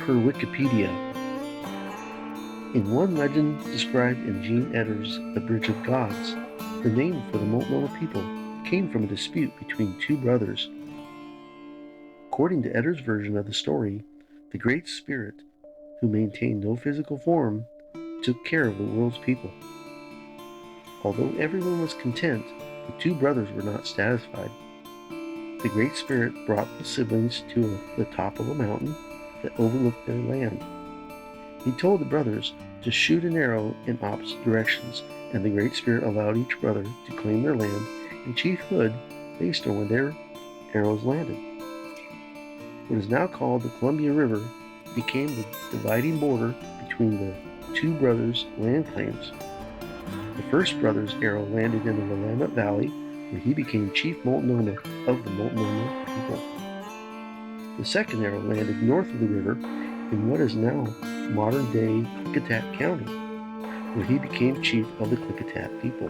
Per Wikipedia, in one legend described in Gene Etter's The Bridge of Gods, the name for the Multnomah people came from a dispute between two brothers. According to Etter's version of the story, the Great Spirit, who maintained no physical form, took care of the world's people. Although everyone was content, the two brothers were not satisfied. The Great Spirit brought the siblings to the top of a mountain that overlooked their land. He told the brothers to shoot an arrow in opposite directions, and the Great Spirit allowed each brother to claim their land and chiefhood based on where their arrows landed. What is now called the Columbia River became the dividing border between the two brothers' land claims. The first brother's arrow landed in the Willamette Valley, where he became Chief Multnomah of the Multnomah people. The second arrow landed north of the river in what is now modern-day Klickitat County, where he became chief of the Klickitat people.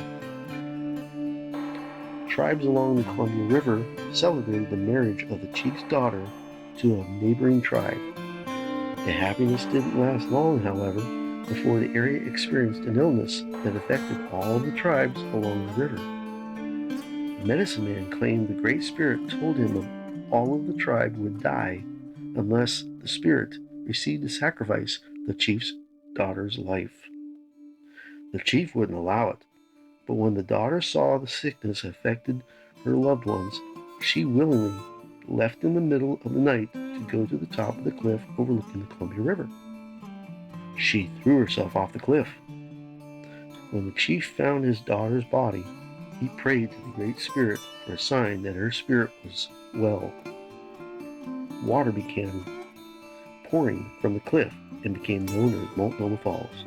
Tribes along the Columbia River celebrated the marriage of the chief's daughter to a neighboring tribe. The happiness didn't last long, however, before the area experienced an illness that affected all of the tribes along the river. The medicine man claimed the Great Spirit told him all of the tribe would die unless the spirit received a sacrifice of the chief's daughter's life. The chief wouldn't allow it, but when the daughter saw the sickness affected her loved ones, she willingly left in the middle of the night to go to the top of the cliff overlooking the Columbia River. She threw herself off the cliff. When the chief found his daughter's body, he prayed to the Great Spirit for a sign that her spirit was well. Water began pouring from the cliff and became known as Multnomah Falls.